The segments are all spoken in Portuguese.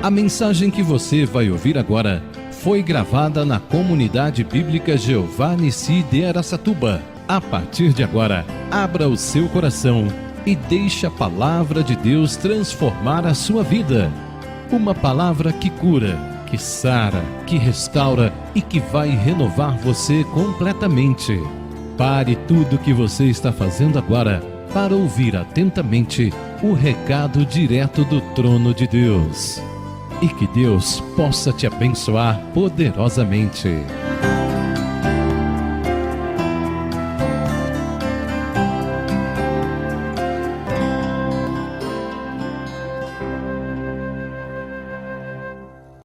A mensagem que você vai ouvir agora foi gravada na Comunidade Bíblica Jeová Nissi de Araçatuba. A partir de agora, abra o seu coração e deixe a palavra de Deus transformar a sua vida. Uma palavra que cura, que sara, que restaura e que vai renovar você completamente. Pare tudo o que você está fazendo agora para ouvir atentamente o recado direto do trono de Deus. E que Deus possa te abençoar poderosamente.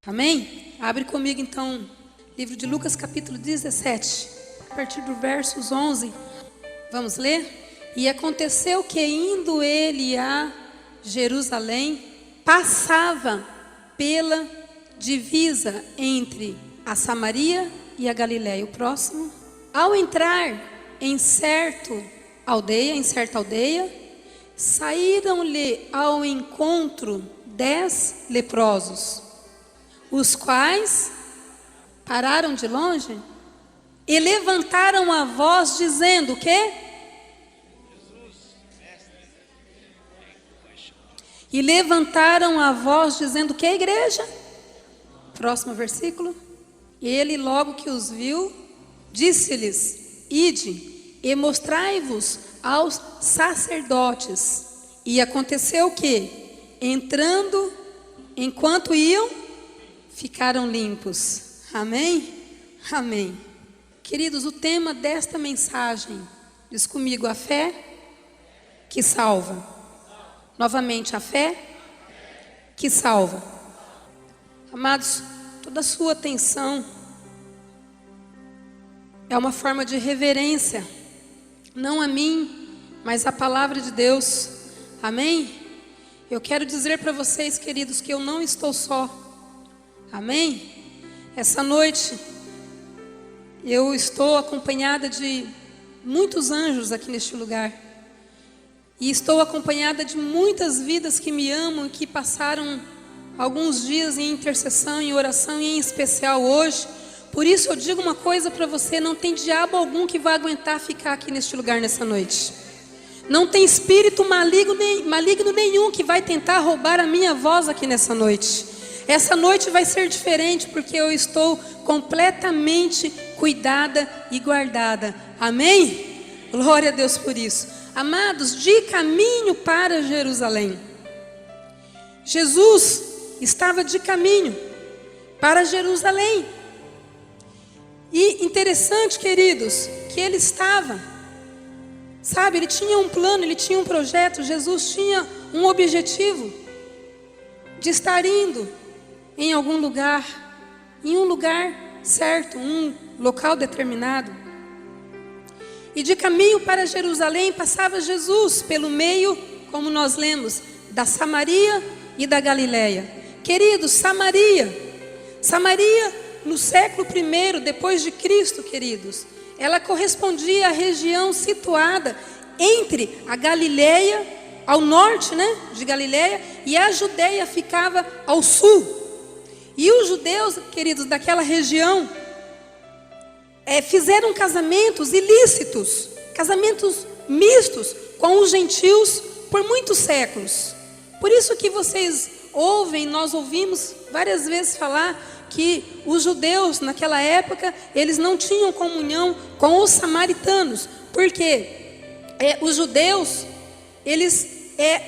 Amém? Abre comigo então, livro de Lucas capítulo 17, a partir do versos 11. Vamos ler? E aconteceu que indo ele a Jerusalém, passava pela divisa entre a Samaria e a Galiléia. O próximo. Ao entrar em certa aldeia, saíram-lhe ao encontro 10 leprosos, os quais pararam de longe e levantaram a voz dizendo o quê? E levantaram a voz dizendo que a igreja? Próximo versículo. Ele logo que os viu, disse-lhes: ide e mostrai-vos aos sacerdotes. E aconteceu que, entrando, enquanto iam, ficaram limpos. Amém? Amém. Queridos, o tema desta mensagem, diz comigo, a fé que salva. Novamente, a fé que salva. Amados, toda a sua atenção é uma forma de reverência, não a mim, mas a palavra de Deus. Amém? Eu quero dizer para vocês, queridos, que eu não estou só. Amém? Essa noite eu estou acompanhada de muitos anjos aqui neste lugar. E estou acompanhada de muitas vidas que me amam e que passaram alguns dias em intercessão, em oração, e em especial hoje. Por isso eu digo uma coisa para você: não tem diabo algum que vai aguentar ficar aqui neste lugar nessa noite. Não tem espírito maligno nenhum que vai tentar roubar a minha voz aqui nessa noite. Essa noite vai ser diferente porque eu estou completamente cuidada e guardada. Amém? Glória a Deus por isso. Amados, de caminho para Jerusalém. Jesus estava de caminho para Jerusalém. E interessante, queridos, que ele estava, sabe, ele tinha um plano, ele tinha um projeto. Jesus tinha um objetivo de estar indo em algum lugar, em um lugar certo, um local determinado. E de caminho para Jerusalém passava Jesus pelo meio, como nós lemos, da Samaria e da Galiléia. Queridos, Samaria no século I depois de Cristo, queridos, ela correspondia à região situada entre a Galiléia, ao norte, de Galiléia, e a Judéia ficava ao sul. E os judeus, queridos, daquela região, fizeram casamentos ilícitos, casamentos mistos com os gentios por muitos séculos. Por isso que vocês nós ouvimos várias vezes falar que os judeus naquela época, eles não tinham comunhão com os samaritanos, porque os judeus, eles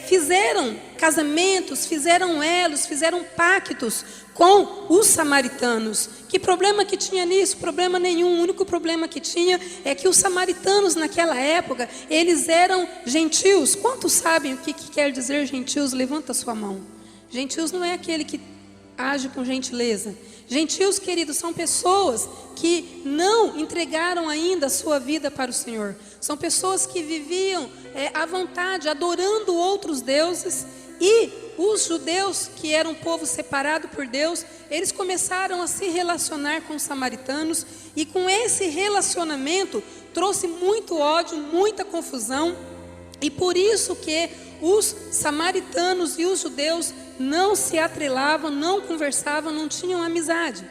fizeram casamentos, fizeram elos, fizeram pactos com os samaritanos. Que problema que tinha nisso? Problema nenhum. O único problema que tinha é que os samaritanos naquela época, eles eram gentios. Quantos sabem o que quer dizer gentios? Levanta a sua mão. Gentios não é aquele que age com gentileza. Gentios, queridos, são pessoas que não entregaram ainda a sua vida para o Senhor. São pessoas que viviam à vontade, adorando outros deuses. E os judeus, que eram um povo separado por Deus, eles começaram a se relacionar com os samaritanos. E com esse relacionamento trouxe muito ódio, muita confusão. E por isso que os samaritanos e os judeus não se atrelavam, não conversavam, não tinham amizade.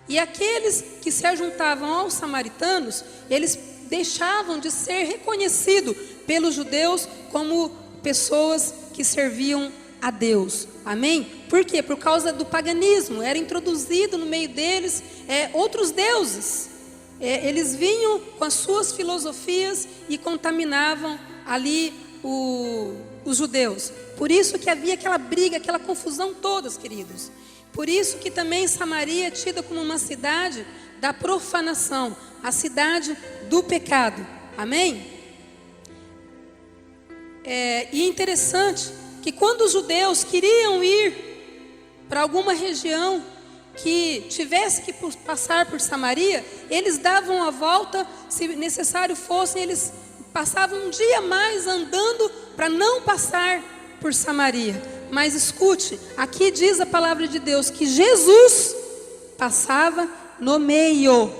E aqueles que se ajuntavam aos samaritanos, eles deixavam de ser reconhecidos pelos judeus como pessoas que serviam a Deus. Amém? Por quê? Por causa do paganismo. Era introduzido no meio deles outros deuses. Eles vinham com as suas filosofias e contaminavam ali os judeus. Por isso que havia aquela briga, aquela confusão todas, queridos. Por isso que também Samaria é tida como uma cidade da profanação, a cidade do pecado. Amém? E é interessante que quando os judeus queriam ir para alguma região que tivesse que passar por Samaria, eles davam a volta, se necessário fosse, eles passavam um dia mais andando para não passar por Samaria. Mas escute, aqui diz a palavra de Deus que Jesus passava no meio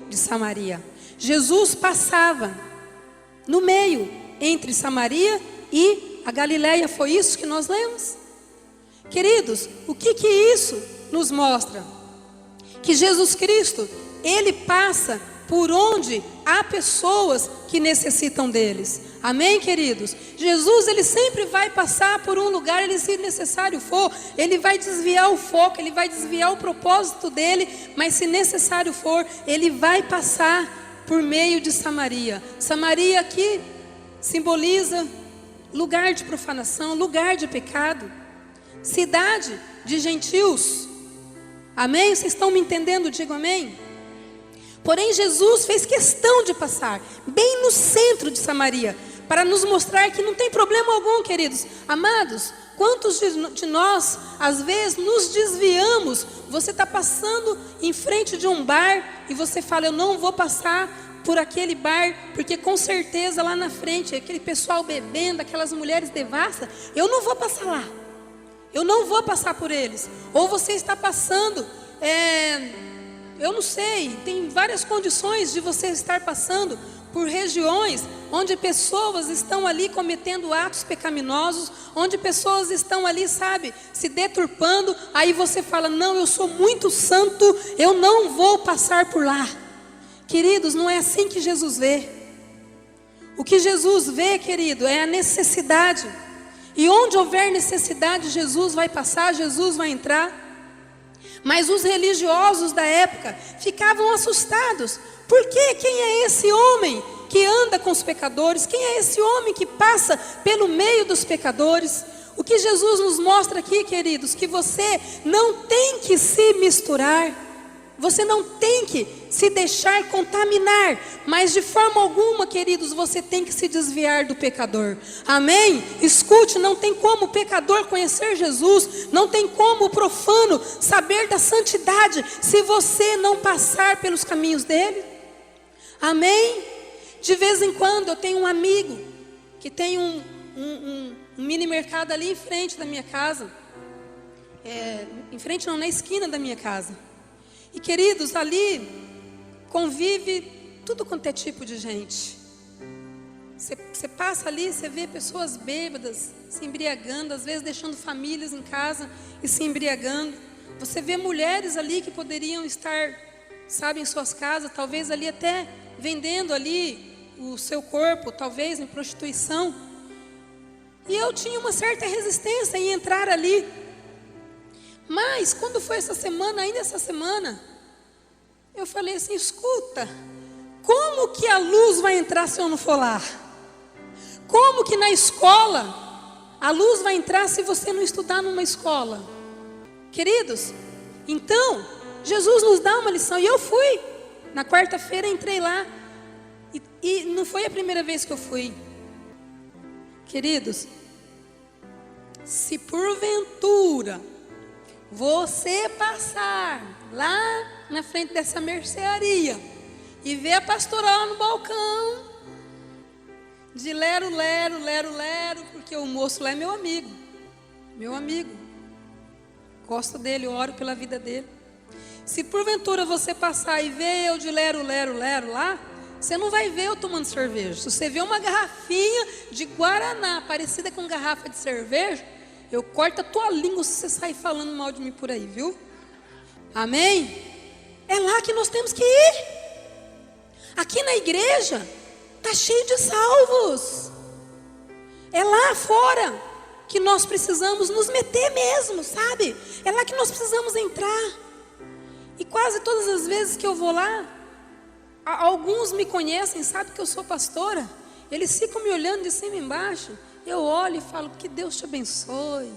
de Samaria. Jesus passava no meio entre Samaria e a Galileia. Foi isso que nós lemos. Queridos, o que isso nos mostra? Que Jesus Cristo, Ele passa por onde há pessoas que necessitam deles. Amém, queridos? Jesus, Ele sempre vai passar por um lugar, Ele, se necessário for, Ele vai desviar o foco, Ele vai desviar o propósito dEle, mas se necessário for, Ele vai passar por meio de Samaria. Samaria aqui simboliza lugar de profanação, lugar de pecado, cidade de gentios. Amém? Vocês estão me entendendo? Digo amém. Porém Jesus fez questão de passar bem no centro de Samaria, para nos mostrar que não tem problema algum, queridos. Amados, quantos de nós às vezes nos desviamos? Você está passando em frente de um bar e você fala: eu não vou passar por aquele bar, porque com certeza lá na frente aquele pessoal bebendo, aquelas mulheres devassas, eu não vou passar lá, eu não vou passar por eles. Ou você está passando, eu não sei, tem várias condições de você estar passando por regiões onde pessoas estão ali cometendo atos pecaminosos, onde pessoas estão ali, sabe, se deturpando. Aí você fala: não, eu sou muito santo, eu não vou passar por lá. Queridos, não é assim que Jesus vê. O que Jesus vê, querido, é a necessidade. E onde houver necessidade, Jesus vai passar, Jesus vai entrar. Mas os religiosos da época ficavam assustados. Por quê? Quem é esse homem que anda com os pecadores? Quem é esse homem que passa pelo meio dos pecadores? O que Jesus nos mostra aqui, queridos, que você não tem que se misturar, você não tem que se deixar contaminar, mas de forma alguma, queridos, você tem que se desviar do pecador. Amém? Escute, não tem como o pecador conhecer Jesus, não tem como o profano saber da santidade, se você não passar pelos caminhos dele. Amém? De vez em quando eu tenho um amigo que tem um mini mercado ali em frente da minha casa, em frente não, na esquina da minha casa. E queridos, ali convive tudo quanto é tipo de gente. Você passa ali, você vê pessoas bêbadas, se embriagando, às vezes deixando famílias em casa e se embriagando. Você vê mulheres ali que poderiam estar, sabe, em suas casas, talvez ali até vendendo ali o seu corpo, talvez em prostituição. E eu tinha uma certa resistência em entrar ali. Mas quando foi essa semana, ainda essa semana, eu falei assim: escuta, como que a luz vai entrar se eu não for lá? Como que na escola a luz vai entrar se você não estudar numa escola? Queridos, então Jesus nos dá uma lição. E eu fui, na quarta-feira entrei lá, e não foi a primeira vez que eu fui. Queridos, se porventura você passar lá na frente dessa mercearia e ver a pastora lá no balcão, de lero, porque o moço lá é meu amigo, gosto dele, oro pela vida dele. Se porventura você passar e ver eu de lero lá, você não vai ver eu tomando cerveja. Se você ver uma garrafinha de Guaraná parecida com garrafa de cerveja, eu corto a tua língua se você sair falando mal de mim por aí, viu? Amém? É lá que nós temos que ir. Aqui na igreja está cheio de salvos. É lá fora que nós precisamos nos meter mesmo, sabe? É lá que nós precisamos entrar. E quase todas as vezes que eu vou lá, alguns me conhecem, sabem que eu sou pastora. Eles ficam me olhando de cima e embaixo. Eu olho e falo, que Deus te abençoe.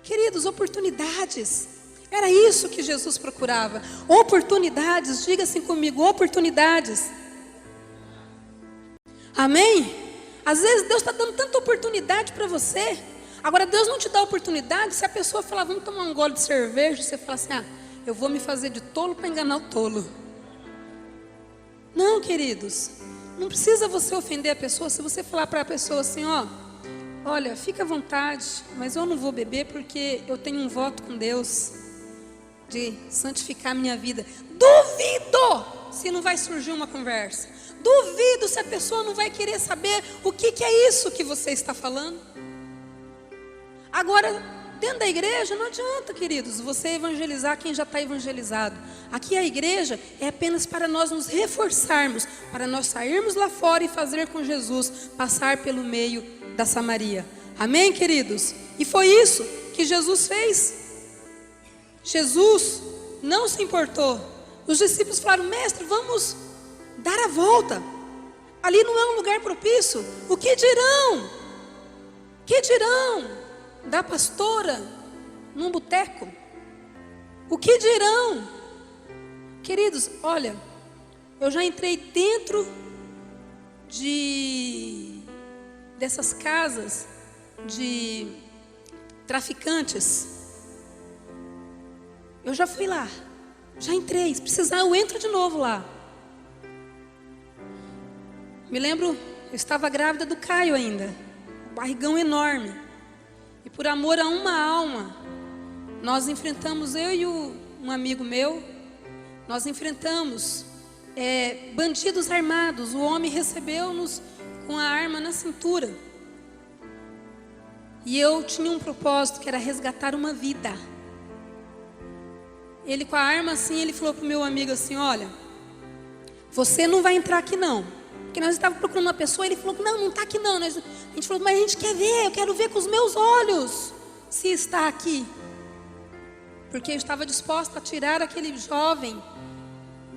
Queridos, oportunidades. Era isso que Jesus procurava. Oportunidades, diga assim comigo, oportunidades. Amém? Às vezes Deus está dando tanta oportunidade para você. Agora Deus não te dá oportunidade se a pessoa falar, vamos tomar um gole de cerveja. Você fala assim, eu vou me fazer de tolo para enganar o tolo. Não, queridos. Não precisa você ofender a pessoa. Se você falar para a pessoa assim, olha, fica à vontade, mas eu não vou beber porque eu tenho um voto com Deus de santificar a minha vida. Duvido se não vai surgir uma conversa. Duvido se a pessoa não vai querer saber o que é isso que você está falando. Agora, dentro da igreja não adianta, queridos, você evangelizar quem já está evangelizado. Aqui a igreja é apenas para nós nos reforçarmos, para nós sairmos lá fora e fazer com Jesus, passar pelo meio da Samaria. Amém, queridos? E foi isso que Jesus fez. Jesus não se importou. Os discípulos falaram, mestre, vamos dar a volta. Ali não é um lugar propício. O que dirão? Que dirão da pastora num boteco? O que dirão? Queridos, olha, eu já entrei dentro dessas casas de traficantes. Eu já fui lá, já entrei. Se precisar eu entro de novo lá. Me lembro, eu estava grávida do Caio ainda, barrigão enorme. E por amor a uma alma, nós enfrentamos, eu e um amigo meu, nós enfrentamos bandidos armados. O homem recebeu-nos com a arma na cintura. E eu tinha um propósito que era resgatar uma vida. Ele com a arma assim, ele falou para o meu amigo assim, olha, você não vai entrar aqui não. Porque nós estávamos procurando uma pessoa, ele falou, não está aqui não. A gente falou, mas a gente quer ver, eu quero ver com os meus olhos se está aqui. Porque eu estava disposta a tirar aquele jovem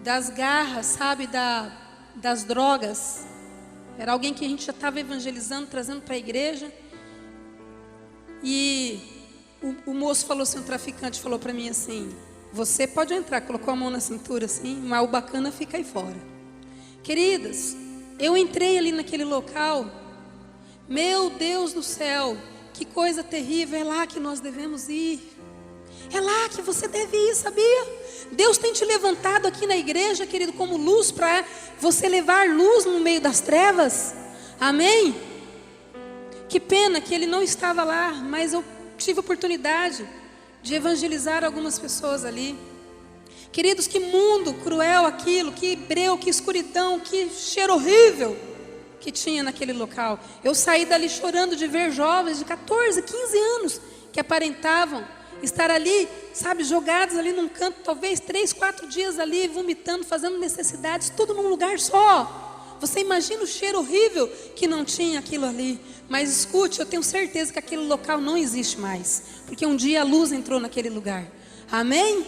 das garras, sabe, das drogas. Era alguém que a gente já estava evangelizando, trazendo para a igreja. E o moço falou assim, o traficante falou para mim assim, você pode entrar, colocou a mão na cintura assim, mas o bacana fica aí fora. Queridas, eu entrei ali naquele local, meu Deus do céu, que coisa terrível, é lá que nós devemos ir. É lá que você deve ir, sabia? Deus tem te levantado aqui na igreja, querido, como luz, para você levar luz no meio das trevas. Amém? Que pena que ele não estava lá, mas eu tive a oportunidade de evangelizar algumas pessoas ali. Queridos, que mundo cruel aquilo, que breu, que escuridão, que cheiro horrível que tinha naquele local. Eu saí dali chorando de ver jovens de 14, 15 anos que aparentavam estar ali, sabe, jogados ali num canto, talvez 3, 4 dias ali, vomitando, fazendo necessidades, tudo num lugar só. Você imagina o cheiro horrível que não tinha aquilo ali. Mas escute, eu tenho certeza que aquele local não existe mais, porque um dia a luz entrou naquele lugar. Amém?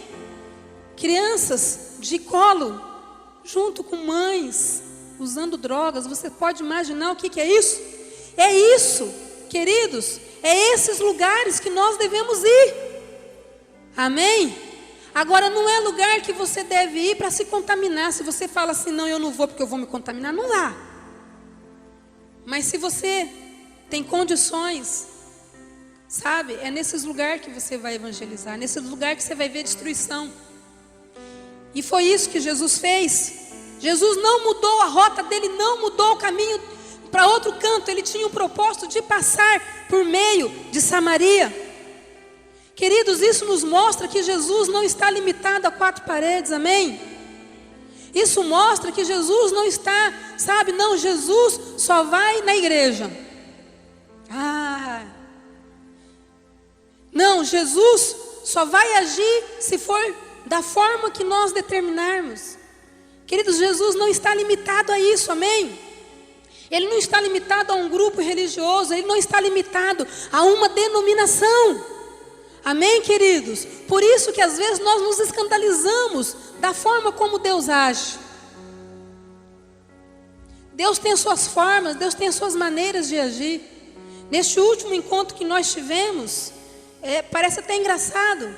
Crianças de colo, junto com mães, usando drogas. Você pode imaginar o que é isso? É isso, queridos, é esses lugares que nós devemos ir. Amém? Agora não é lugar que você deve ir para se contaminar. Se você fala assim, não, eu não vou porque eu vou me contaminar, não vá. Mas se você tem condições, sabe, é nesses lugares que você vai evangelizar, nesses lugares que você vai ver destruição. E foi isso que Jesus fez. Jesus não mudou a rota dele, não mudou o caminho para outro canto. Ele tinha o propósito de passar por meio de Samaria. Queridos, isso nos mostra que Jesus não está limitado a 4 paredes, amém? Isso mostra que Jesus não está, sabe, não, Jesus só vai na igreja. Não, Jesus só vai agir se for da forma que nós determinarmos. Queridos, Jesus não está limitado a isso, amém? Ele não está limitado a um grupo religioso, Ele não está limitado a uma denominação. Amém, queridos? Por isso que às vezes nós nos escandalizamos da forma como Deus age. Deus tem as suas formas, Deus tem as suas maneiras de agir. Neste último encontro que nós tivemos, parece até engraçado,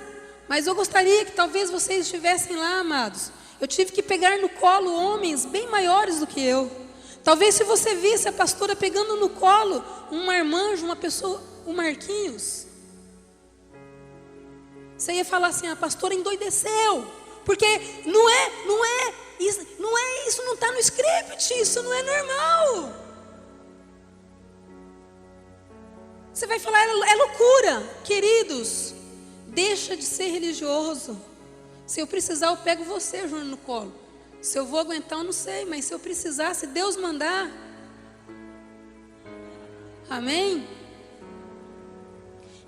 mas eu gostaria que talvez vocês estivessem lá, amados. Eu tive que pegar no colo homens bem maiores do que eu. Talvez se você visse a pastora pegando no colo um marmanjo, uma pessoa, o Marquinhos, você ia falar assim: a pastora endoideceu, porque isso não está no script, isso não é normal. Você vai falar, é loucura. Queridos, deixa de ser religioso. Se eu precisar, eu pego você, Júnior, no colo. Se eu vou aguentar, eu não sei, mas se eu precisar, se Deus mandar. Amém?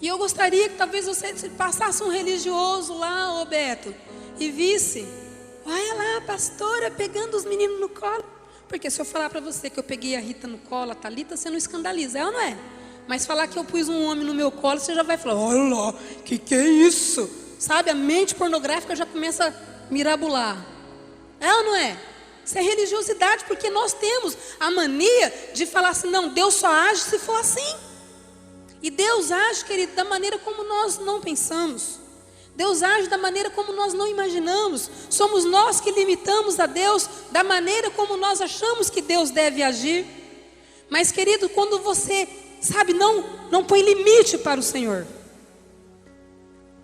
E eu gostaria que talvez você passasse um religioso lá, ô Beto, e visse: olha lá a pastora pegando os meninos no colo. Porque se eu falar para você que eu peguei a Rita no colo, a Thalita, você não escandaliza, é ou não é? Mas falar que eu pus um homem no meu colo, você já vai falar: olha lá, que é isso? Sabe, a mente pornográfica já começa a mirabolar. É ou não é? Isso é religiosidade, porque nós temos a mania de falar assim: não, Deus só age se for assim. E Deus age, querido, da maneira como nós não pensamos. Deus age da maneira como nós não imaginamos. Somos nós que limitamos a Deus da maneira como nós achamos que Deus deve agir. Mas, querido, quando você, sabe, não põe limite para o Senhor,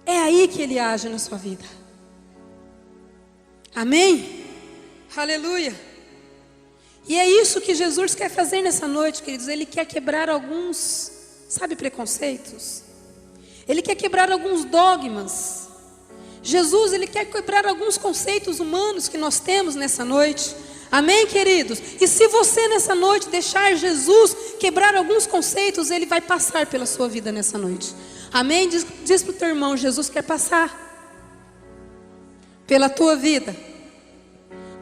é aí que Ele age na sua vida. Amém? Aleluia. E é isso que Jesus quer fazer nessa noite, queridos. Ele quer quebrar alguns, sabe, preconceitos. Ele quer quebrar alguns dogmas. Jesus, Ele quer quebrar alguns conceitos humanos que nós temos nessa noite. Amém, queridos? E se você nessa noite deixar Jesus quebrar alguns conceitos, Ele vai passar pela sua vida nessa noite. Amém? Diz para o teu irmão: Jesus quer passar pela tua vida.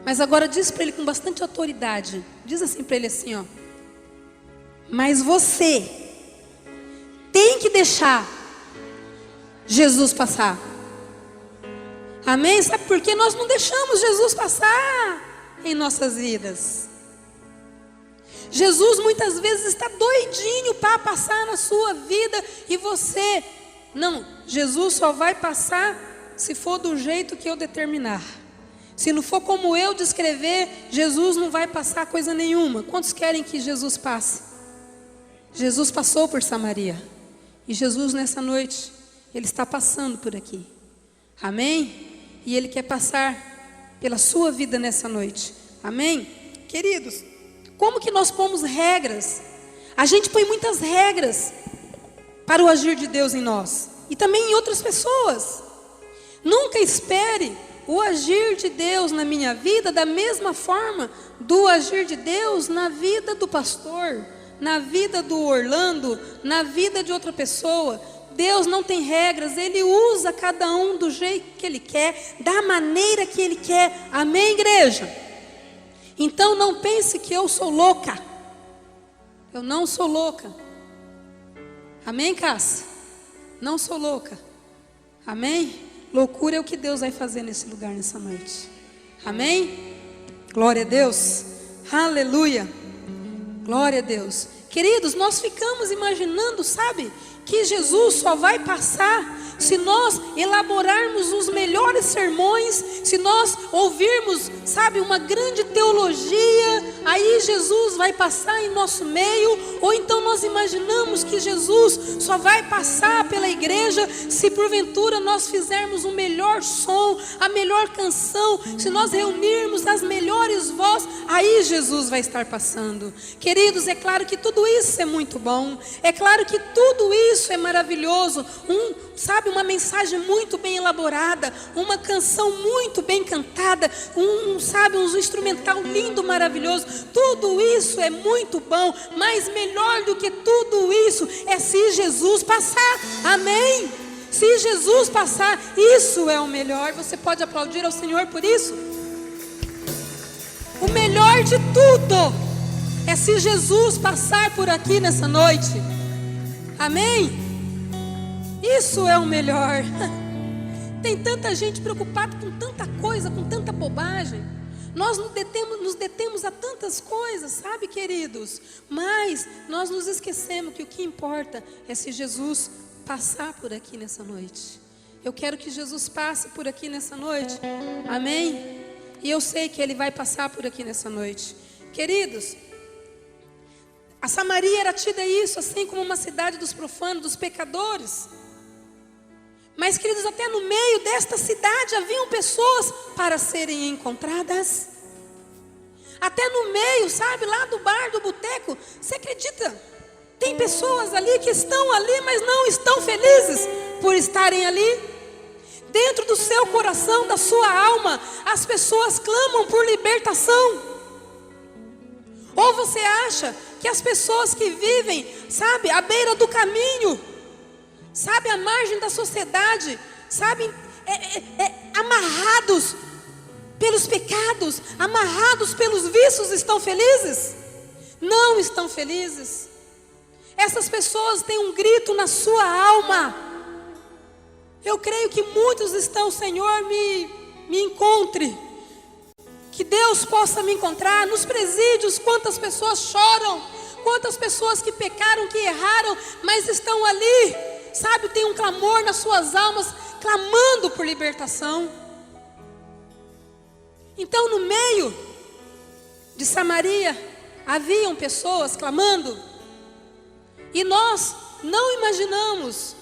Mas agora diz para ele com bastante autoridade. Diz assim para ele assim, ó: mas você tem que deixar Jesus passar. Amém? Sabe por que nós não deixamos Jesus passar em nossas vidas? Jesus muitas vezes está doidinho para passar na sua vida e você, não, Jesus só vai passar se for do jeito que eu determinar. Se não for como eu descrever, Jesus não vai passar coisa nenhuma. Quantos querem que Jesus passe? Jesus passou por Samaria. E Jesus nessa noite, Ele está passando por aqui. Amém? E Ele quer passar pela sua vida nessa noite. Amém? Queridos, como que nós pomos regras? A gente põe muitas regras para o agir de Deus em nós. E também em outras pessoas. Nunca espere o agir de Deus na minha vida da mesma forma do agir de Deus na vida do pastor, na vida do Orlando, na vida de outra pessoa. Deus não tem regras, Ele usa cada um do jeito que Ele quer, da maneira que Ele quer. Amém, igreja? Então não pense que eu sou louca. Eu não sou louca. Amém, Cássia? Não sou louca. Amém? Loucura é o que Deus vai fazer nesse lugar nessa noite. Amém? Glória a Deus. Aleluia. Glória a Deus. Queridos, nós ficamos imaginando, sabe, que Jesus só vai passar se nós elaborarmos os melhores sermões, se nós ouvirmos, sabe, uma grande teologia, aí Jesus vai passar em nosso meio. Ou então nós imaginamos que Jesus só vai passar pela igreja se porventura nós fizermos o melhor som, a melhor canção, se nós reunirmos as melhores vozes, aí Jesus vai estar passando. Queridos, é claro que tudo isso é muito bom, é claro que tudo isso é maravilhoso, uma mensagem muito bem elaborada, uma canção muito bem cantada, um instrumental lindo, maravilhoso, tudo isso é muito bom, mas melhor do que tudo isso é se Jesus passar. Amém? Se Jesus passar, isso é o melhor. Você pode aplaudir ao Senhor por isso? O melhor de tudo é se Jesus passar por aqui nessa noite. Amém? Isso é o melhor. Tem tanta gente preocupada com tanta coisa, com tanta bobagem. Nós nos detemos a tantas coisas, sabe, queridos? Mas nós nos esquecemos que o que importa é se Jesus passar por aqui nessa noite. Eu quero que Jesus passe por aqui nessa noite. Amém? E eu sei que Ele vai passar por aqui nessa noite. Queridos, a Samaria era tida isso, assim como uma cidade dos profanos, dos pecadores. Mas, queridos, até no meio desta cidade haviam pessoas para serem encontradas. Até no meio, sabe, lá do bar, do boteco. Você acredita? Tem pessoas ali que estão ali, mas não estão felizes por estarem ali. Dentro do seu coração, da sua alma, as pessoas clamam por libertação. Ou você acha que as pessoas que vivem, sabe, à beira do caminho, sabe, à margem da sociedade, sabe, amarrados pelos pecados, amarrados pelos vícios, estão felizes? Não estão felizes. Essas pessoas têm um grito na sua alma. Eu creio que muitos estão, Senhor, me encontre. Que Deus possa me encontrar nos presídios. Quantas pessoas choram, quantas pessoas que pecaram, que erraram, mas estão ali, sabe, tem um clamor nas suas almas, clamando por libertação. Então, no meio de Samaria, haviam pessoas clamando, e nós não imaginamos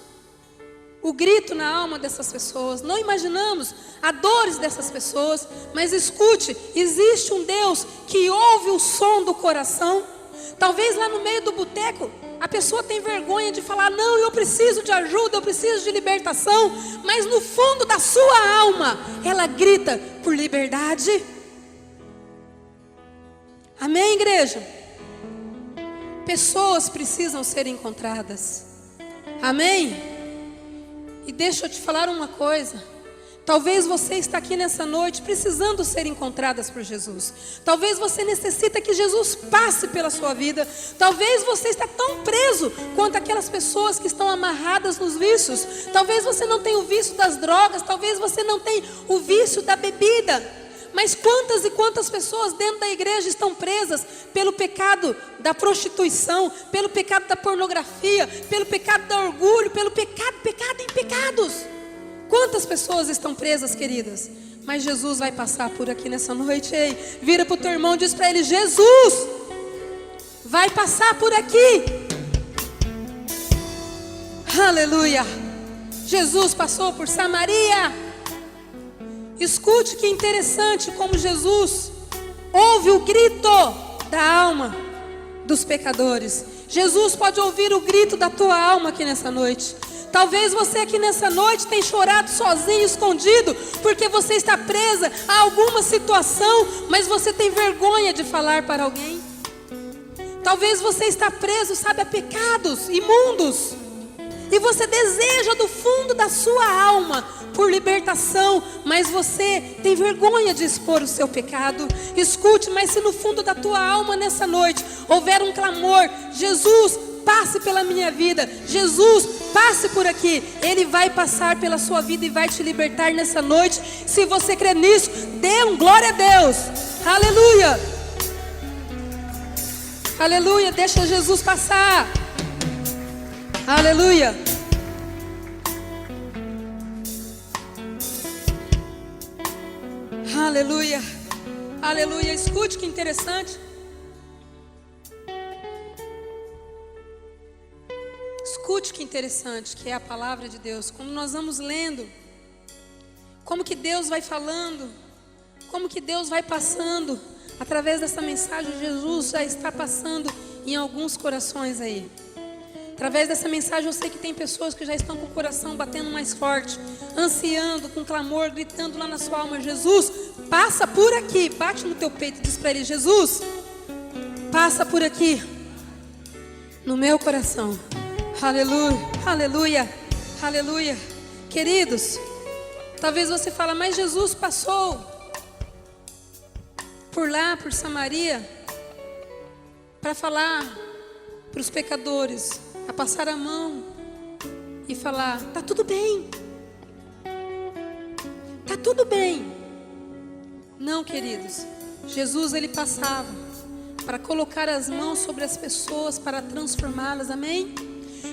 o grito na alma dessas pessoas, não imaginamos as dores dessas pessoas, mas escute, existe um Deus que ouve o som do coração. Talvez lá no meio do boteco, a pessoa tem vergonha de falar, não, eu preciso de ajuda, eu preciso de libertação, mas no fundo da sua alma, ela grita por liberdade. Amém, igreja? Pessoas precisam ser encontradas. Amém? E deixa eu te falar uma coisa. Talvez você está aqui nessa noite precisando ser encontradas por Jesus. Talvez você necessita que Jesus passe pela sua vida. Talvez você está tão preso quanto aquelas pessoas que estão amarradas nos vícios. Talvez você não tenha o vício das drogas. Talvez você não tenha o vício da bebida. Mas quantas e quantas pessoas dentro da igreja estão presas pelo pecado da prostituição, pelo pecado da pornografia, pelo pecado do orgulho, pelo pecado em pecados. Quantas pessoas estão presas, queridas? Mas Jesus vai passar por aqui nessa noite. Ei, vira para o teu irmão e diz para ele, Jesus vai passar por aqui. Aleluia. Jesus passou por Samaria. Escute que interessante como Jesus ouve o grito da alma dos pecadores. Jesus pode ouvir o grito da tua alma aqui nessa noite. Talvez você aqui nessa noite tenha chorado sozinho, escondido, porque você está presa a alguma situação, mas você tem vergonha de falar para alguém. Talvez você está preso, sabe, a pecados imundos, e você deseja do fundo da sua alma por libertação, mas você tem vergonha de expor o seu pecado. Escute, mas se no fundo da tua alma nessa noite houver um clamor, Jesus, passe pela minha vida, Jesus, passe por aqui, Ele vai passar pela sua vida e vai te libertar nessa noite. Se você crê nisso, dê um glória a Deus. Aleluia, aleluia, deixa Jesus passar. Aleluia. Aleluia, aleluia. Escute que interessante. Escute que interessante que é a palavra de Deus. Quando nós vamos lendo, como que Deus vai falando, como que Deus vai passando. Através dessa mensagem, Jesus já está passando em alguns corações aí. Através dessa mensagem eu sei que tem pessoas que já estão com o coração batendo mais forte, ansiando, com clamor, gritando lá na sua alma, Jesus, passa por aqui. Bate no teu peito e diz para ele, Jesus, passa por aqui, no meu coração. Aleluia, aleluia, aleluia. Queridos, talvez você fale, mas Jesus passou por lá, por Samaria, para falar para os pecadores, a passar a mão e falar, tá tudo bem. Tá tudo bem. Não, queridos. Jesus, ele passava para colocar as mãos sobre as pessoas, para transformá-las, amém?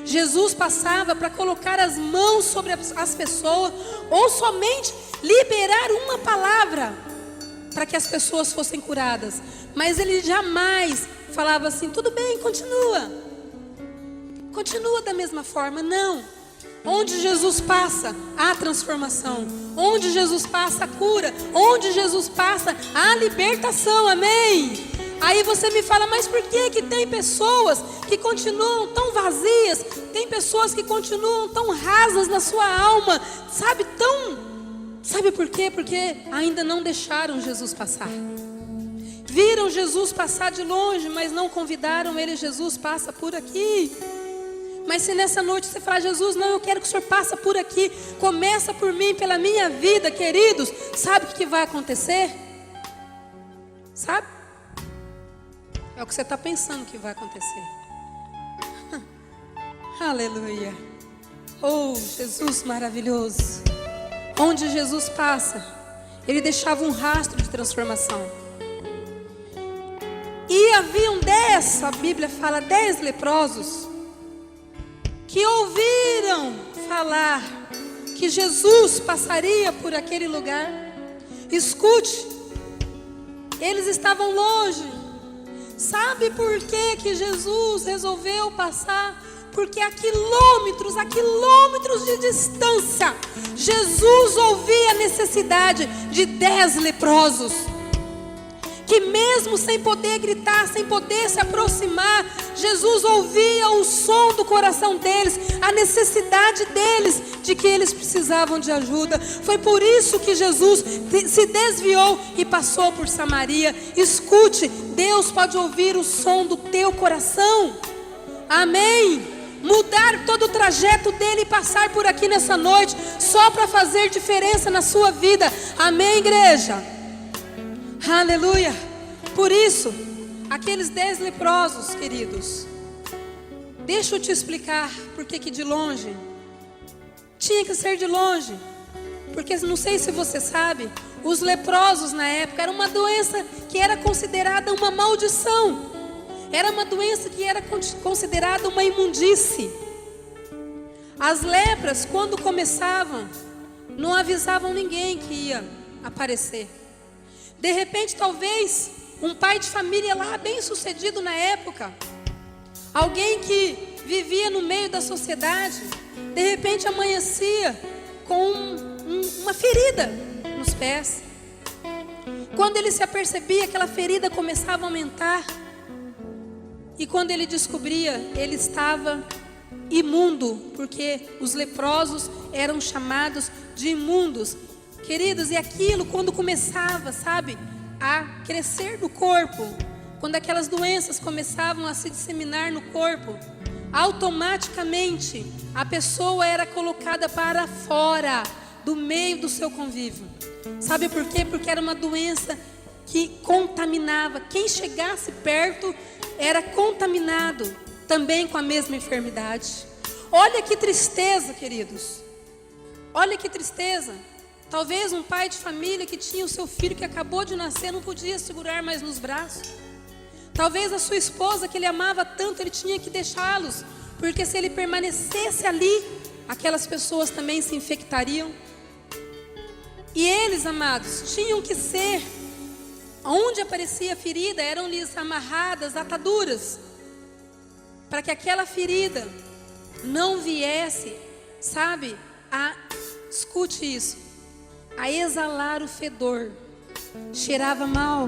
Jesus passava para colocar as mãos sobre as pessoas, ou somente liberar uma palavra para que as pessoas fossem curadas. Mas ele jamais falava assim, tudo bem, continua da mesma forma. Não. Onde Jesus passa, há transformação. Onde Jesus passa, a cura. Onde Jesus passa, a libertação, amém? Aí você me fala, mas por que tem pessoas que continuam tão vazias? Tem pessoas que continuam tão rasas na sua alma, sabe por quê? Porque ainda não deixaram Jesus passar. Viram Jesus passar de longe, mas não convidaram ele. Jesus, passa por aqui. Mas se nessa noite você falar, Jesus, não, eu quero que o Senhor passe por aqui, começa por mim, pela minha vida, queridos, sabe o que vai acontecer? Sabe? É o que você está pensando que vai acontecer. Aleluia. Oh, Jesus maravilhoso. Onde Jesus passa, ele deixava um rastro de transformação. E haviam 10, a Bíblia fala, 10 leprosos, que ouviram falar que Jesus passaria por aquele lugar. Escute, eles estavam longe. Sabe por que Jesus resolveu passar? Porque a quilômetros de distância, Jesus ouvia a necessidade de 10 leprosos, que mesmo sem poder gritar, sem poder se aproximar, Jesus ouvia o som do coração deles, a necessidade deles, de que eles precisavam de ajuda. Foi por isso que Jesus se desviou e passou por Samaria. Escute, Deus pode ouvir o som do teu coração, amém? Mudar todo o trajeto dele e passar por aqui nessa noite, só para fazer diferença na sua vida, amém, igreja? Aleluia. Por isso, aqueles 10 leprosos, queridos, deixa eu te explicar por que de longe. Tinha que ser de longe. Porque não sei se você sabe, os leprosos na época era uma doença que era considerada uma maldição. Era uma doença que era considerada uma imundície. As lepras, quando começavam, não avisavam ninguém que ia aparecer. De repente, talvez, um pai de família lá, bem sucedido na época, alguém que vivia no meio da sociedade, de repente amanhecia com uma ferida nos pés. Quando ele se apercebia, aquela ferida começava a aumentar. E quando ele descobria, ele estava imundo, porque os leprosos eram chamados de imundos. Queridos, e aquilo quando começava, sabe, a crescer no corpo, quando aquelas doenças começavam a se disseminar no corpo, automaticamente a pessoa era colocada para fora do meio do seu convívio. Sabe por quê? Porque era uma doença que contaminava. Quem chegasse perto era contaminado também com a mesma enfermidade. Olha que tristeza, queridos. Olha que tristeza. Talvez um pai de família que tinha o seu filho que acabou de nascer não podia segurar mais nos braços. Talvez a sua esposa que ele amava tanto, ele tinha que deixá-los, porque se ele permanecesse ali, aquelas pessoas também se infectariam. E eles, amados, tinham que ser, onde aparecia a ferida, eram-lhes amarradas ataduras, para que aquela ferida não viesse, sabe, escute isso, a exalar o fedor. Cheirava mal.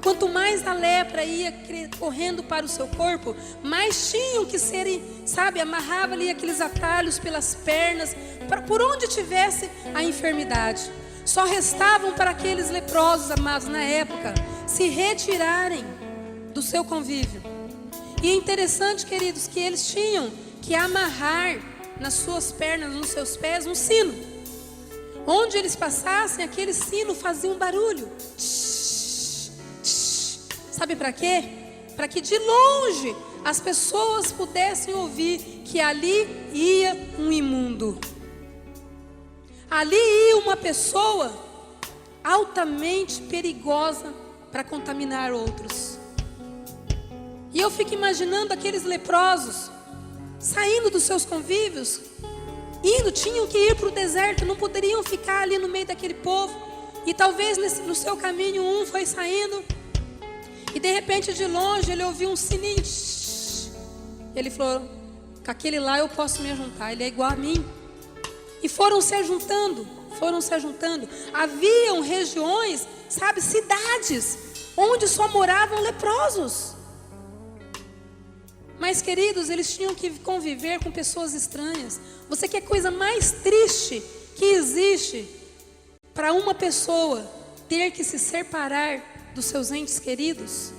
Quanto mais a lepra ia correndo para o seu corpo, mais tinham que ser, sabe, amarrava ali aqueles atalhos pelas pernas, por onde tivesse a enfermidade. Só restavam para aqueles leprosos, amados, na época, se retirarem do seu convívio. E é interessante, queridos, que eles tinham que amarrar nas suas pernas, nos seus pés, um sino. Onde eles passassem, aquele sino fazia um barulho. Sabe para quê? Para que de longe as pessoas pudessem ouvir que ali ia um imundo. Ali ia uma pessoa altamente perigosa para contaminar outros. E eu fico imaginando aqueles leprosos saindo dos seus convívios, tinham que ir para o deserto, não poderiam ficar ali no meio daquele povo. E talvez no seu caminho um foi saindo, e de repente de longe ele ouviu um sininho. Ele falou: com aquele lá eu posso me juntar, ele é igual a mim. E foram se juntando. Haviam regiões, cidades, onde só moravam leprosos. Mas, queridos, eles tinham que conviver com pessoas estranhas. Você quer coisa mais triste que existe para uma pessoa ter que se separar dos seus entes queridos?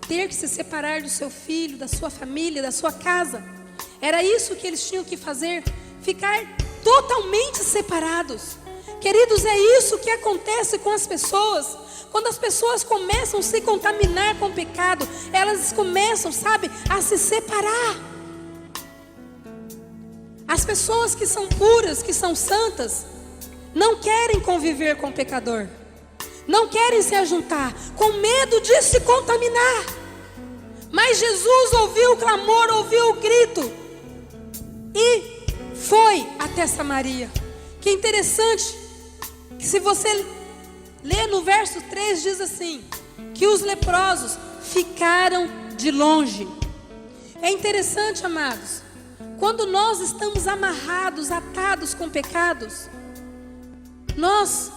Ter que se separar do seu filho, da sua família, da sua casa? Era isso que eles tinham que fazer, ficar totalmente separados. Queridos, é isso que acontece com as pessoas. Quando as pessoas começam a se contaminar com o pecado, elas começam, a se separar. As pessoas que são puras, que são santas, não querem conviver com o pecador, não querem se ajuntar, com medo de se contaminar. Mas Jesus ouviu o clamor, ouviu o grito e foi até Samaria. Que interessante, que se você ler no verso 3, diz assim: que os leprosos ficaram de longe. É interessante, amados, quando nós estamos amarrados, atados com pecados, nós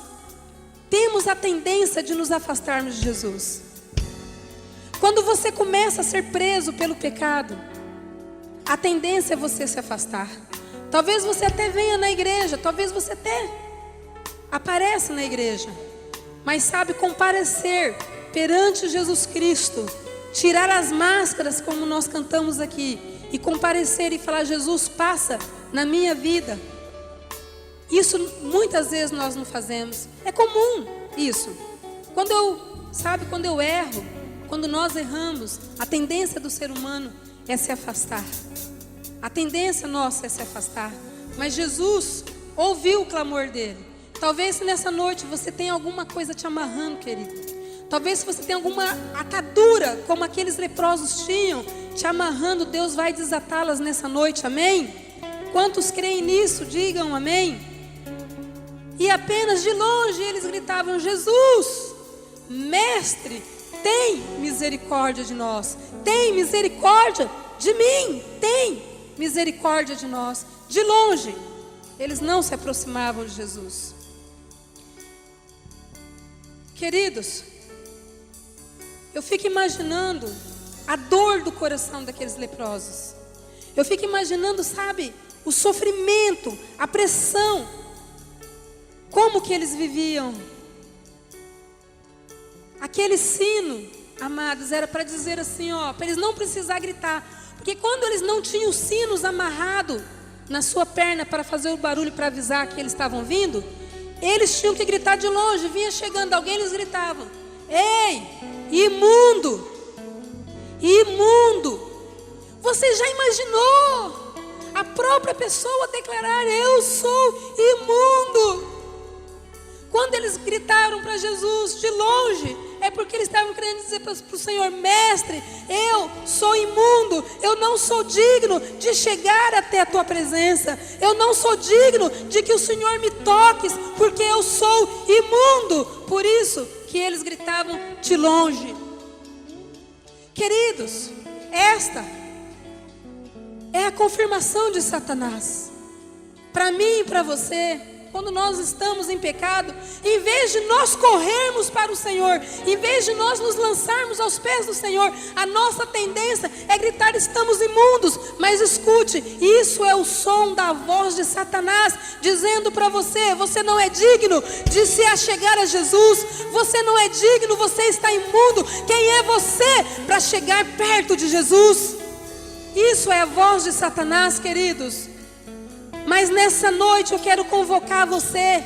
temos a tendência de nos afastarmos de Jesus. Quando você começa a ser preso pelo pecado, a tendência é você se afastar. Talvez você até venha na igreja, talvez você até apareça na igreja, mas comparecer perante Jesus Cristo, tirar as máscaras como nós cantamos aqui, e comparecer e falar: Jesus, passa na minha vida. Isso muitas vezes nós não fazemos. É comum isso. Quando eu erro, quando nós erramos, a tendência do ser humano é se afastar. A tendência nossa é se afastar. Mas Jesus ouviu o clamor dele. Talvez nessa noite você tenha alguma coisa te amarrando, querido. Talvez você tenha alguma atadura, como aqueles leprosos tinham, te amarrando. Deus vai desatá-las nessa noite, amém? Quantos creem nisso? Digam amém. E apenas de longe eles gritavam: Jesus, mestre, tem misericórdia de nós. Tem misericórdia de mim. Tem misericórdia de nós. De longe, eles não se aproximavam de Jesus. Queridos, eu fico imaginando a dor do coração daqueles leprosos. Eu fico imaginando, o sofrimento, a pressão, como que eles viviam. Aquele sino, amados, era para dizer assim, para eles não precisar gritar. Porque quando eles não tinham os sinos amarrados na sua perna para fazer o barulho, para avisar que eles estavam vindo, eles tinham que gritar de longe. Vinha chegando alguém, eles gritavam: ei, imundo, imundo. Você já imaginou a própria pessoa declarar: eu sou imundo? Quando eles gritaram para Jesus de longe, é porque eles estavam querendo dizer para o Senhor: mestre, eu sou imundo, eu não sou digno de chegar até a tua presença, eu não sou digno de que o Senhor me toques, porque eu sou imundo. Por isso que eles gritavam de longe. Queridos, esta é a confirmação de Satanás para mim e para você. Quando nós estamos em pecado, em vez de nós corrermos para o Senhor, em vez de nós nos lançarmos aos pés do Senhor, a nossa tendência é gritar: estamos imundos. Mas escute, isso é o som da voz de Satanás dizendo para você: você não é digno de se achegar a Jesus, você não é digno, você está imundo. Quem é você para chegar perto de Jesus? Isso é a voz de Satanás, queridos. Mas nessa noite eu quero convocar você.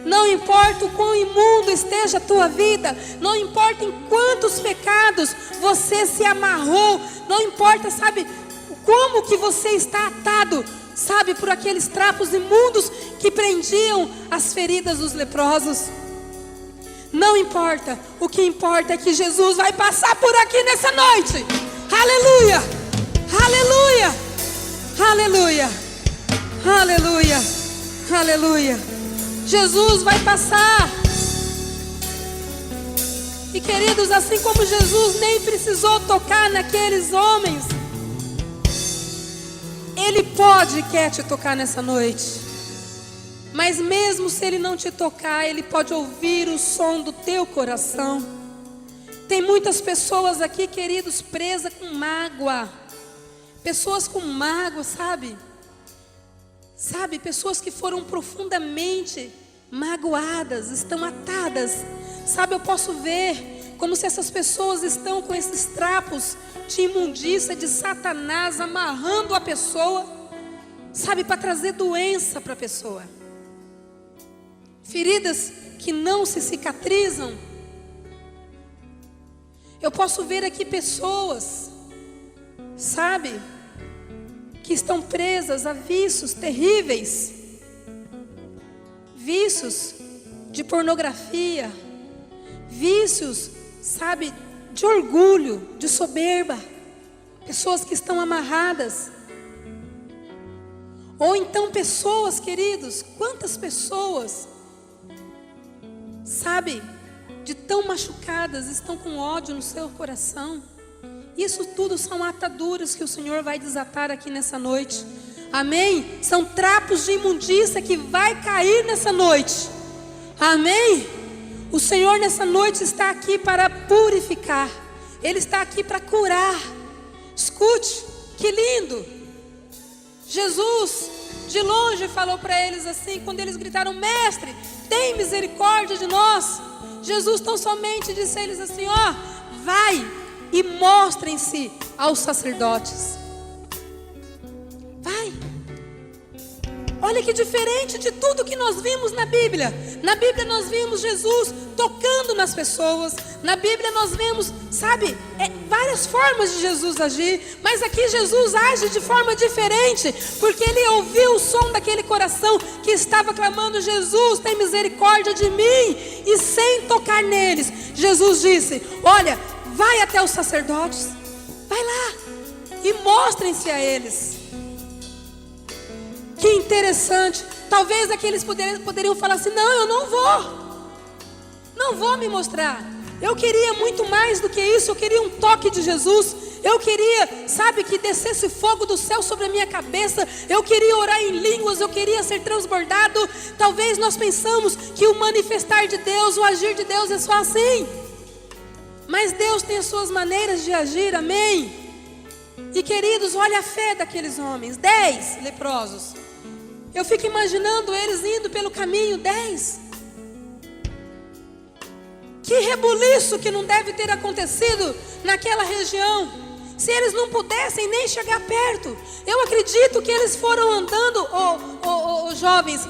Não importa o quão imundo esteja a tua vida, não importa em quantos pecados você se amarrou, não importa, sabe, como que você está atado, sabe, por aqueles trapos imundos que prendiam as feridas dos leprosos. Não importa, o que importa é que Jesus vai passar por aqui nessa noite. Aleluia, aleluia, aleluia, aleluia, aleluia. Jesus vai passar. E queridos, assim como Jesus nem precisou tocar naqueles homens, Ele pode e quer te tocar nessa noite. Mas mesmo se Ele não te tocar, Ele pode ouvir o som do teu coração. Tem muitas pessoas aqui, queridos, presas com mágoa. Pessoas com mágoa, sabe? Sabe, pessoas que foram profundamente magoadas, estão atadas. Sabe, eu posso ver como se essas pessoas estão com esses trapos de imundícia de Satanás amarrando a pessoa, sabe, para trazer doença para a pessoa. Feridas que não se cicatrizam. Eu posso ver aqui pessoas, sabe, que estão presas a vícios terríveis, vícios de pornografia, vícios, sabe, de orgulho, de soberba, pessoas que estão amarradas, ou então pessoas, queridos, quantas pessoas, sabe, de tão machucadas, estão com ódio no seu coração. Isso tudo são ataduras que o Senhor vai desatar aqui nessa noite. Amém? São trapos de imundícia que vai cair nessa noite. Amém? O Senhor nessa noite está aqui para purificar. Ele está aqui para curar. Escute, que lindo. Jesus de longe falou para eles assim, quando eles gritaram: Mestre, tem misericórdia de nós. Jesus tão somente disse a eles assim: ó, vai e mostrem-se aos sacerdotes. Vai. Olha que diferente de tudo que nós vimos na Bíblia. Na Bíblia nós vimos Jesus tocando nas pessoas. Na Bíblia nós vemos, sabe, várias formas de Jesus agir. Mas aqui Jesus age de forma diferente, porque Ele ouviu o som daquele coração que estava clamando: Jesus, tem misericórdia de mim. E sem tocar neles, Jesus disse: olha, vai até os sacerdotes, vai lá e mostrem-se a eles. Que interessante. Talvez aqueles poderiam falar assim: não, eu não vou me mostrar. Eu queria muito mais do que isso. Eu queria um toque de Jesus. Eu queria, sabe, que descesse fogo do céu sobre a minha cabeça. Eu queria orar em línguas. Eu queria ser transbordado. Talvez nós pensamos que o manifestar de Deus, o agir de Deus é só assim. Mas Deus tem as suas maneiras de agir, amém? E queridos, olha a fé daqueles homens, 10 leprosos. Eu fico imaginando eles indo pelo caminho, 10. Que rebuliço que não deve ter acontecido naquela região, se eles não pudessem nem chegar perto. Eu acredito que eles foram andando, jovens,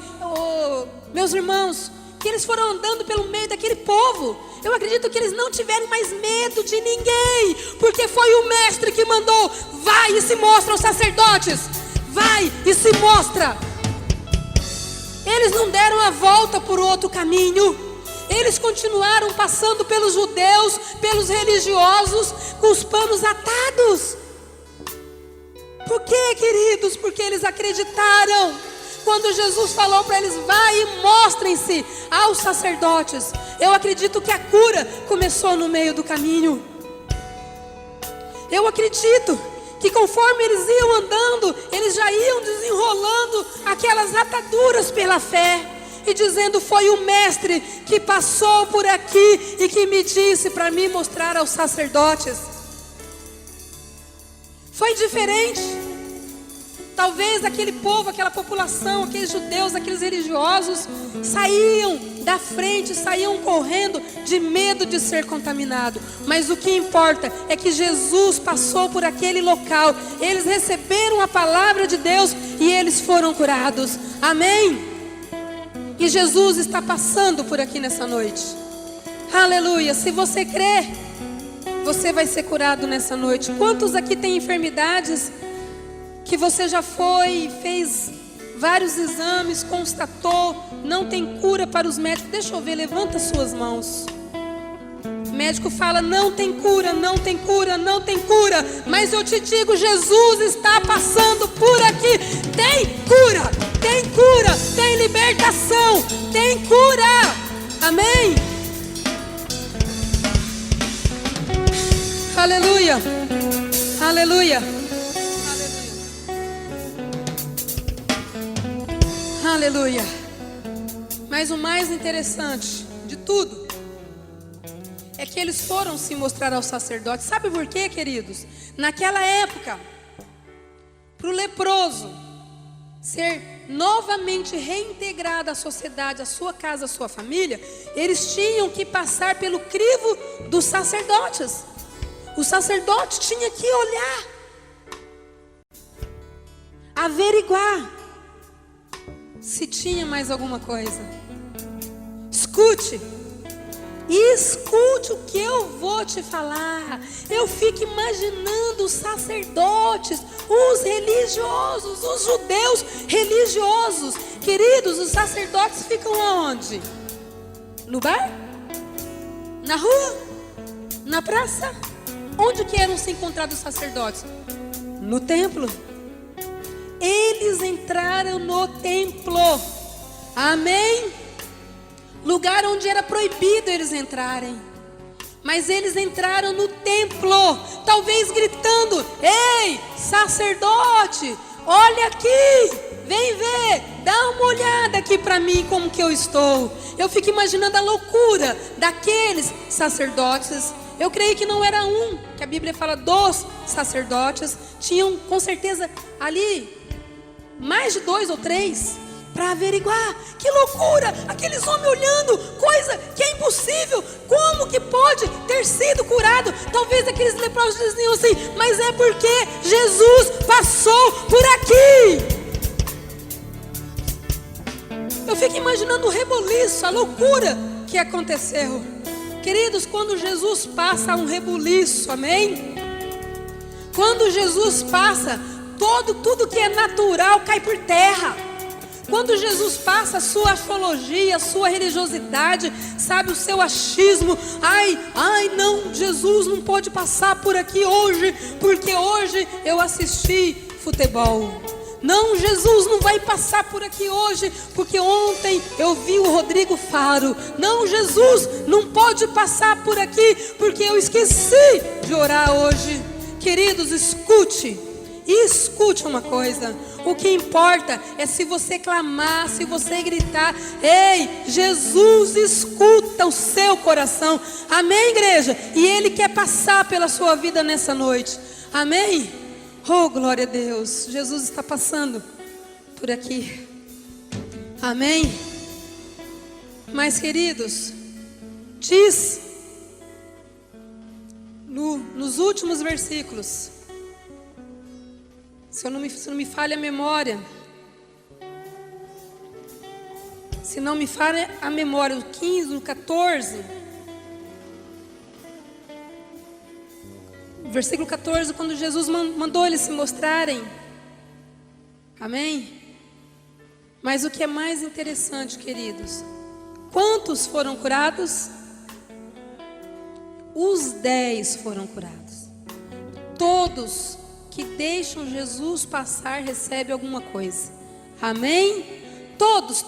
meus irmãos, que eles foram andando pelo meio daquele povo. Eu acredito que eles não tiveram mais medo de ninguém, porque foi o mestre que mandou: vai e se mostra aos sacerdotes, vai e se mostra. Eles não deram a volta por outro caminho. Eles continuaram passando pelos judeus, pelos religiosos, com os panos atados. Por quê, queridos? Porque eles acreditaram. Quando Jesus falou para eles: vai e mostrem-se aos sacerdotes. Eu acredito que a cura começou no meio do caminho. Eu acredito que conforme eles iam andando, eles já iam desenrolando aquelas ataduras pela fé, e dizendo: foi o mestre que passou por aqui e que me disse para me mostrar aos sacerdotes. Foi diferente. Talvez aquele povo, aquela população, aqueles judeus, aqueles religiosos saíam da frente, saíam correndo de medo de ser contaminado. Mas o que importa é que Jesus passou por aquele local. Eles receberam a palavra de Deus e eles foram curados. Amém? E Jesus está passando por aqui nessa noite. Aleluia. Se você crê, você vai ser curado nessa noite. Quantos aqui têm enfermidades que você já foi, fez vários exames, constatou, não tem cura para os médicos? Deixa eu ver, levanta suas mãos. O médico fala, não tem cura, não tem cura, não tem cura. Mas eu te digo, Jesus está passando por aqui. Tem cura, tem cura, tem libertação, tem cura. Amém? Aleluia, aleluia. Aleluia. Mas o mais interessante de tudo é que eles foram se mostrar aos sacerdotes. Sabe por quê, queridos? Naquela época, para o leproso ser novamente reintegrado à sociedade, à sua casa, à sua família, eles tinham que passar pelo crivo dos sacerdotes. O sacerdote tinha que olhar, averiguar se tinha mais alguma coisa. Escute o que eu vou te falar. Eu fico imaginando os sacerdotes, os religiosos, os judeus religiosos. Queridos, os sacerdotes ficam aonde? No bar? Na rua? Na praça? Onde que eram se encontrar os sacerdotes? No templo. Eles entraram no templo. Amém? Lugar onde era proibido eles entrarem. Mas eles entraram no templo. Talvez gritando, ei, sacerdote, olha aqui, vem ver, dá uma olhada aqui para mim como que eu estou. Eu fico imaginando a loucura daqueles sacerdotes. Eu creio que não era um, que a Bíblia fala dos sacerdotes. Tinham com certeza ali mais de 2 ou 3 para averiguar. Que loucura, aqueles homens olhando, coisa que é impossível. Como que pode ter sido curado? Talvez aqueles leprosos diziam assim, mas é porque Jesus passou por aqui. Eu fico imaginando o reboliço, a loucura que aconteceu. Queridos, quando Jesus passa, há um rebuliço, amém? Quando Jesus passa, tudo que é natural cai por terra. Quando Jesus passa, a sua astrologia, a sua religiosidade, sabe, o seu achismo, não, Jesus não pode passar por aqui hoje, porque hoje eu assisti futebol. Não, Jesus não vai passar por aqui hoje, porque ontem eu vi o Rodrigo Faro. Não, Jesus não pode passar por aqui, porque eu esqueci de orar hoje. Queridos, escute uma coisa. O que importa é se você clamar, se você gritar, ei, Jesus escuta o seu coração. Amém, igreja? E Ele quer passar pela sua vida nessa noite. Amém? Oh, glória a Deus. Jesus está passando por aqui. Amém? Mas, queridos, diz nos últimos versículos, se não me falha a memória, o 15, o 14, versículo 14, quando Jesus mandou eles se mostrarem. Amém? Mas o que é mais interessante, queridos, quantos foram curados? Os 10 foram curados. Todos que deixam Jesus passar recebem alguma coisa. Amém? Todos.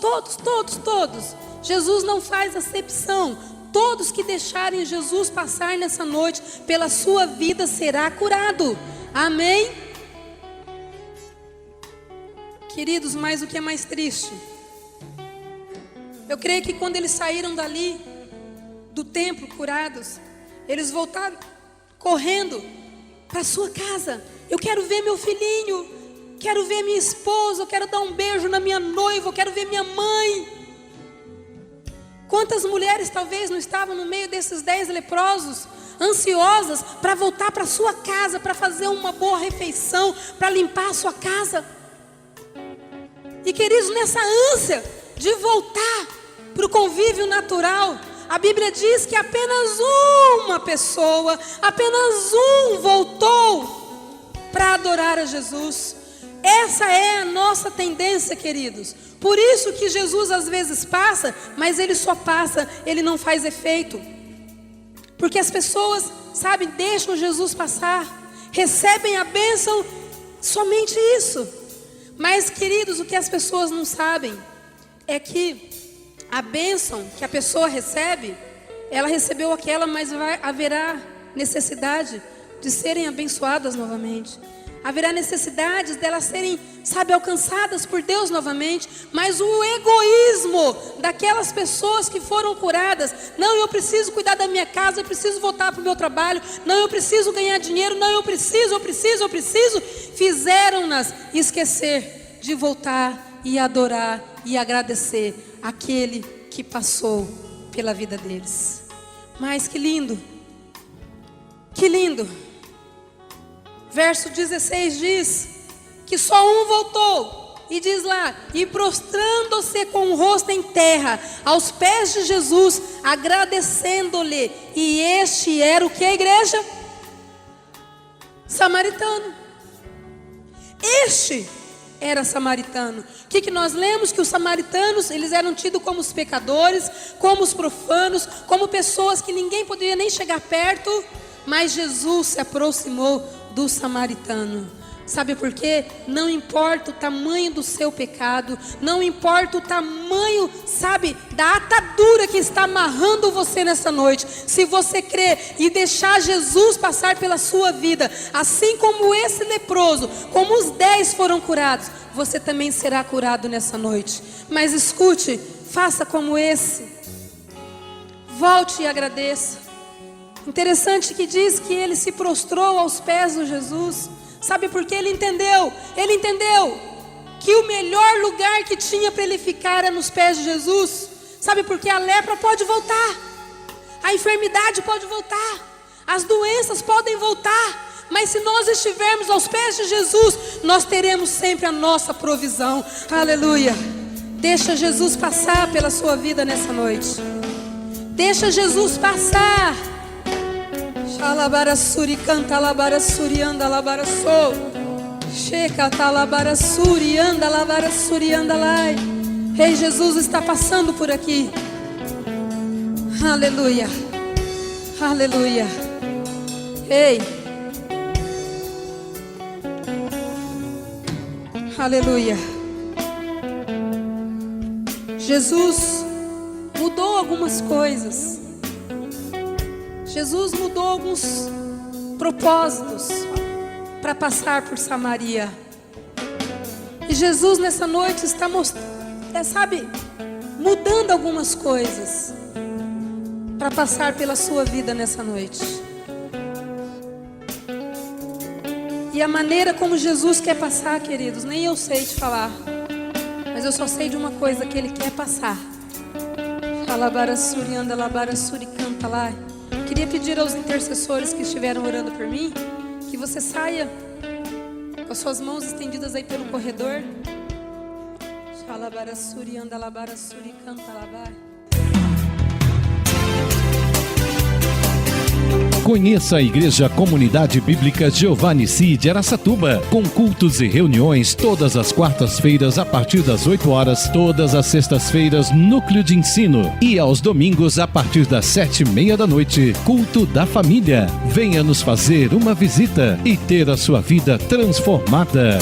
Jesus não faz acepção. Todos que deixarem Jesus passar nessa noite, pela sua vida será curado. Amém? Queridos, mas o que é mais triste? Eu creio que quando eles saíram dali, do templo curados, eles voltaram correndo para sua casa. Eu quero ver meu filhinho quero ver minha esposa, eu quero dar um beijo na minha noiva, eu quero ver minha mãe. Quantas mulheres talvez não estavam no meio desses 10 leprosos, ansiosas para voltar para sua casa, para fazer uma boa refeição, para limpar a sua casa. E queridos, nessa ânsia de voltar para o convívio natural, a Bíblia diz que apenas uma pessoa, apenas um voltou para adorar a Jesus. Essa é a nossa tendência, queridos. Por isso que Jesus às vezes passa, mas Ele só passa, Ele não faz efeito. Porque as pessoas, sabe, deixam Jesus passar, recebem a bênção, somente isso. Mas, queridos, o que as pessoas não sabem é que a bênção que a pessoa recebe, ela recebeu aquela, mas haverá necessidade de serem abençoadas novamente. Haverá necessidades delas serem, sabe, alcançadas por Deus novamente. Mas o egoísmo daquelas pessoas que foram curadas, não, eu preciso cuidar da minha casa, eu preciso voltar para o meu trabalho, não, eu preciso ganhar dinheiro, não, eu preciso, fizeram-nas esquecer de voltar e adorar e agradecer aquele que passou pela vida deles. Mas que lindo, que lindo. Verso 16 diz que só um voltou, e diz lá, e prostrando-se com o rosto em terra, aos pés de Jesus, agradecendo-lhe. E este era o que, a igreja? Samaritano. Este era samaritano. O que nós lemos? Que os samaritanos, eles eram tidos como os pecadores, como os profanos, como pessoas que ninguém poderia nem chegar perto. Mas Jesus se aproximou do samaritano. Sabe por quê? Não importa o tamanho do seu pecado, não importa o tamanho, sabe, da atadura que está amarrando você nessa noite. Se você crer e deixar Jesus passar pela sua vida, assim como esse leproso, como os 10 foram curados, você também será curado nessa noite. Mas escute, faça como esse, volte e agradeça. Interessante que diz que ele se prostrou aos pés de Jesus. Sabe por quê? Ele entendeu que o melhor lugar que tinha para ele ficar era nos pés de Jesus. Sabe por quê? A lepra pode voltar, a enfermidade pode voltar, as doenças podem voltar, mas se nós estivermos aos pés de Jesus, nós teremos sempre a nossa provisão. Aleluia. Deixa Jesus passar pela sua vida nessa noite. Deixa Jesus passar. Alabarassuri canta alabarassuri anda alabarassou. Checa talabarassuri anda alabarassuri anda lai. Rei Jesus está passando por aqui. Aleluia. Aleluia. Ei. Aleluia. Jesus mudou algumas coisas. Jesus mudou alguns propósitos para passar por Samaria. E Jesus nessa noite está mudando algumas coisas para passar pela sua vida nessa noite. E a maneira como Jesus quer passar, queridos, nem eu sei te falar, mas eu só sei de uma coisa, que Ele quer passar. Alabarassuri anda alabarassuri canta lá. Queria pedir aos intercessores que estiveram orando por mim, que você saia com as suas mãos estendidas aí pelo corredor. Alabarassuri anda alabarassuri canta lá. Conheça a Igreja Comunidade Bíblica Jeová Nissi de Araçatuba, com cultos e reuniões todas as quartas-feiras a partir das 8 horas, todas as sextas-feiras, núcleo de ensino, e aos domingos a partir das 7:30 da noite, culto da família. Venha nos fazer uma visita e ter a sua vida transformada.